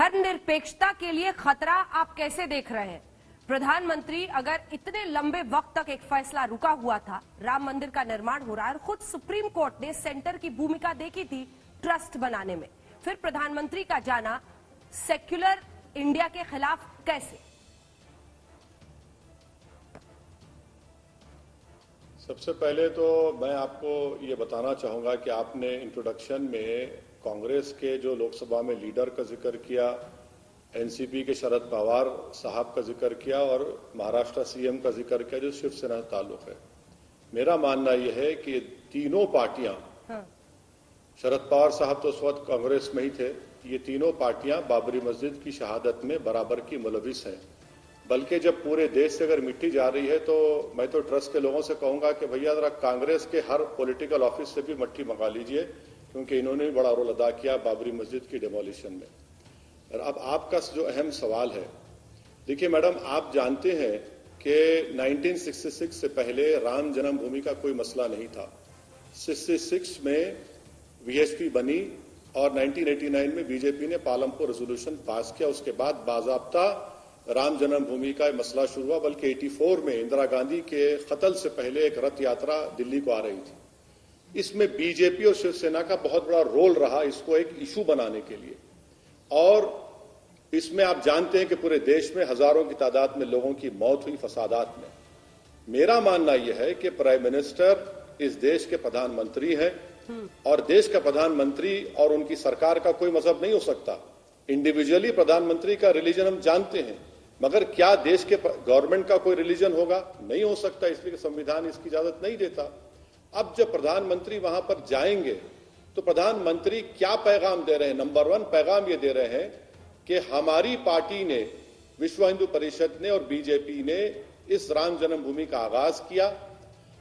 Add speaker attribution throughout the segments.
Speaker 1: धर्मनिरपेक्षता के लिए खतरा आप कैसे देख रहे हैं? प्रधानमंत्री अगर इतने लंबे वक्त तक एक फैसला रुका हुआ था, राम मंदिर का निर्माण हो रहा है और खुद सुप्रीम कोर्ट ने सेंटर की भूमिका देखी थी ट्रस्ट बनाने में, फिर प्रधानमंत्री का जाना सेक्युलर इंडिया के खिलाफ कैसे?
Speaker 2: सबसे पहले तो मैं आपको ये बताना चाहूंगा कि आपने इंट्रोडक्शन में कांग्रेस के जो लोकसभा में लीडर का जिक्र किया, एनसीपी के शरद पवार साहब का जिक्र किया और महाराष्ट्र सीएम का जिक्र किया जो शिवसेना से ताल्लुक है। मेरा मानना यह है कि तीनों पार्टियां, शरद पवार साहब तो उस वक्त कांग्रेस में ही थे, ये तीनों पार्टियां बाबरी मस्जिद की शहादत में बराबर की मुलविस हैं। बल्कि जब पूरे देश से अगर मिट्टी जा रही है तो मैं तो ट्रस्ट के लोगों से कहूंगा कि भैया जरा कांग्रेस के हर पॉलिटिकल ऑफिस से भी मट्टी मंगा लीजिए, क्योंकि इन्होंने भी बड़ा रोल अदा किया बाबरी मस्जिद की डिमोलिशन में। और अब आपका जो अहम सवाल है, देखिए मैडम, आप जानते हैं कि 1966 से पहले राम जन्मभूमि का कोई मसला नहीं था। 66 में वीएचपी बनी और 1989 में बीजेपी ने पालमपुर रेजोल्यूशन पास किया। उसके बाद बाजाब्ता राम जन्मभूमि का मसला शुरू हुआ। बल्कि 84 में इंदिरा गांधी के कत्ल से पहले एक रथ यात्रा दिल्ली को आ रही थी। इसमें बीजेपी और शिवसेना का बहुत बड़ा रोल रहा इसको एक इशू बनाने के लिए। और इसमें आप जानते हैं कि पूरे देश में हजारों की तादाद में लोगों की मौत हुई फसादात में। मेरा मानना यह है कि प्राइम मिनिस्टर इस देश के प्रधानमंत्री हैं और देश का प्रधानमंत्री और उनकी सरकार का कोई मजहब नहीं हो सकता। इंडिविजुअली प्रधानमंत्री का रिलीजन हम जानते हैं, मगर क्या देश के गवर्नमेंट का कोई रिलीजन होगा? नहीं हो सकता, इसलिए संविधान इसकी इजाजत नहीं देता। अब जब प्रधानमंत्री वहां पर जाएंगे तो प्रधानमंत्री क्या पैगाम दे रहे हैं? नंबर 1 पैगाम ये दे रहे हैं कि हमारी पार्टी ने, विश्व हिंदू परिषद ने और बीजेपी ने इस राम जन्मभूमि का आगाज किया।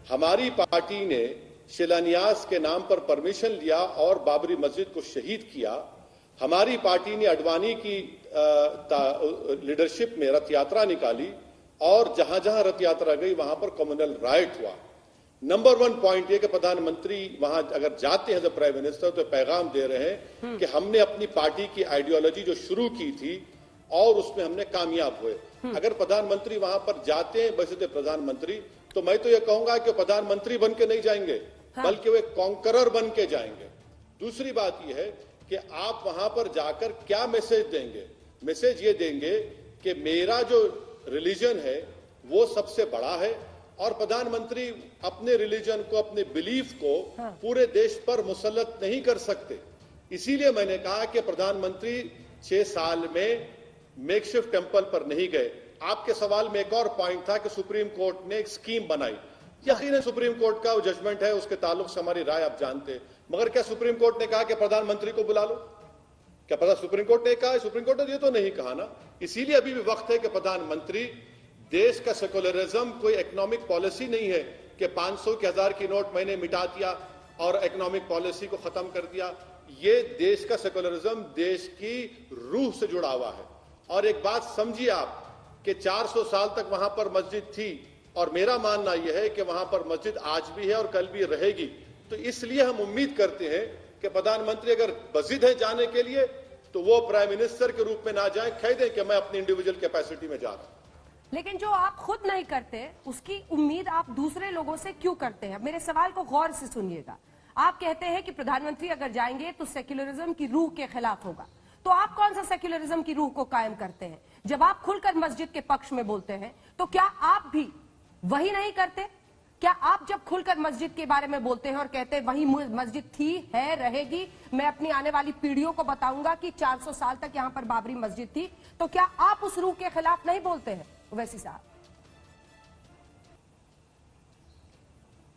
Speaker 2: हमारी पार्टी ने शिलान्यास के नाम पर परमिशन लिया और बाबरी मस्जिद को शहीद किया। हमारी पार्टी ने अडवाणी की लीडरशिप में रथ यात्रा निकाली और जहां जहां रथ यात्रा गई वहां पर कम्युनल राइट हुआ। नंबर 1 पॉइंट ये कि प्रधानमंत्री वहां अगर जाते हैं जब प्राइम मिनिस्टर, तो पैगाम दे रहे हैं कि हमने अपनी पार्टी की आइडियोलॉजी जो शुरू की थी और उसमें हमने कामयाब हुए। अगर प्रधानमंत्री वहां पर जाते हैं वैसे प्रधानमंत्री, तो मैं तो ये कहूंगा कि प्रधानमंत्री बन के नहीं जाएंगे, बल्कि वे कॉन्करर बन के जाएंगे। दूसरी बात यह है कि आप वहां पर जाकर क्या मैसेज देंगे? मैसेज ये देंगे कि मेरा जो रिलीजन है वो सबसे बड़ा है और प्रधानमंत्री अपने रिलीजन को, अपने बिलीफ को पूरे देश पर मुसल्लत नहीं कर सकते। इसीलिए मैंने कहा कि प्रधानमंत्री 6 साल में मेकशिफ्ट टेंपल पर नहीं गए। आपके सवाल में एक और पॉइंट था कि सुप्रीम कोर्ट ने एक स्कीम बनाई। यकीनन सुप्रीम कोर्ट का वो जजमेंट है, उसके ताल्लुक से हमारी राय आप जानते हैं, मगर क्या सुप्रीम कोर्ट ने कहा कि प्रधानमंत्री को बुला लो? क्या पता सुप्रीम कोर्ट ने कहा? सुप्रीम कोर्ट ने ये तो नहीं कहा ना। इसीलिए अभी भी वक्त है कि प्रधानमंत्री, देश का सेकुलरिज्म कोई इकोनॉमिक पॉलिसी नहीं है कि 500 के 1000 की नोट मैंने मिटा दिया और इकोनॉमिक पॉलिसी को खत्म कर दिया। ये देश का सेकुलरिज्म देश की रूह से जुड़ा हुआ है। और एक बात समझिए आप कि 400 साल तक वहां पर मस्जिद थी और मेरा मानना यह है कि वहां पर मस्जिद आज भी है और कल भी रहेगी। तो इसलिए हम उम्मीद करते हैं कि प्रधानमंत्री अगर मस्जिद है जाने के लिए तो वो प्राइम मिनिस्टर के रूप में ना जाए, कह दें कि मैं अपनी इंडिविजुअल कैपेसिटी में जा रहा हूं।
Speaker 1: लेकिन जो आप खुद नहीं करते उसकी उम्मीद आप दूसरे लोगों से क्यों करते हैं? मेरे सवाल को गौर से सुनिएगा। आप कहते हैं कि प्रधानमंत्री अगर जाएंगे तो सेक्युलरिज्म की रूह के खिलाफ होगा, तो आप कौन सा सेक्युलरिज्म की रूह को कायम करते हैं? जब आप खुलकर मस्जिद के पक्ष में बोलते हैं तो क्या आप भी वही नहीं करते? क्या आप जब खुलकर मस्जिद के बारे में बोलते हैं और कहते हैं वही मस्जिद थी, है, रहेगी, मैं अपनी आने वाली पीढ़ियों को बताऊंगा कि 400 साल तक यहां पर बाबरी मस्जिद थी, तो क्या आप उस रूह के खिलाफ नहीं बोलते हैं वैसी साहब?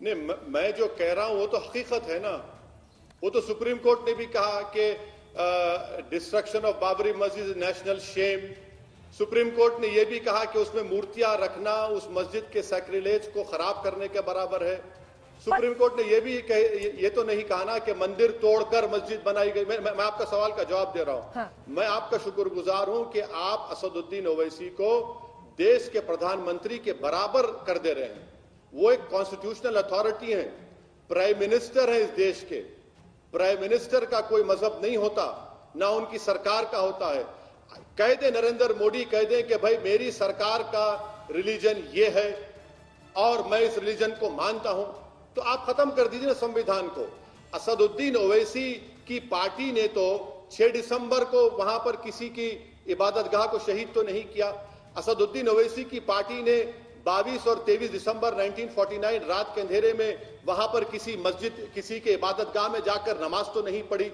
Speaker 2: नहीं, मैं जो कह रहा हूं वो तो हकीकत है ना। वो तो सुप्रीम कोर्ट ने भी कहा कि destruction of Babri Masjid is national shame. Supreme Court ने यह भी कहा कि उसमें मूर्तियां रखना उस मस्जिद के सैक्रिलेज को खराब करने के बराबर है। सुप्रीम कोर्ट ने ये तो नहीं कहा ना कि मंदिर तोड़कर मस्जिद बनाई गई। मैं आपका सवाल का जवाब दे रहा हूं। मैं आपका शुक्रगुजार हूं कि आप असदुद्दीन ओवैसी को देश के प्रधानमंत्री के बराबर कर दे रहे हैं। वो एक कॉन्स्टिट्यूशनल अथॉरिटी है, प्राइम मिनिस्टर है इस देश के। प्राइम मिनिस्टर का कोई मजहब नहीं होता, ना उनकी सरकार का होता है। कह दे नरेंद्र मोदी, कह दे कि भाई मेरी सरकार का रिलीजन ये है और मैं इस रिलीजन को मानता हूं, तो आप खत्म कर दीजिए ना संविधान को। असदुद्दीन ओवैसी की पार्टी ने तो 6 दिसंबर को वहां पर किसी की इबादतगाह को शहीद तो नहीं किया। असदुद्दीन ओवैसी की पार्टी ने 22 और 23 दिसंबर 1949 रात के अंधेरे में वहां पर किसी मस्जिद, किसी के इबादतगाह में जाकर नमाज तो नहीं पढ़ी।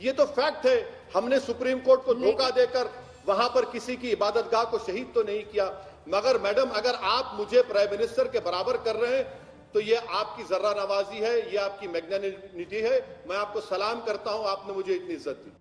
Speaker 2: ये तो फैक्ट है। हमने सुप्रीम कोर्ट को धोखा देकर वहां पर किसी की इबादतगाह को शहीद तो नहीं किया। मगर मैडम, अगर आप मुझे प्राइम मिनिस्टर के बराबर कर रहे हैं तो ये आपकी जर्रा नवाजी है, ये आपकी मैग्नानिमिटी है। मैं आपको सलाम करता हूं, आपने मुझे इतनी इज्जत दी।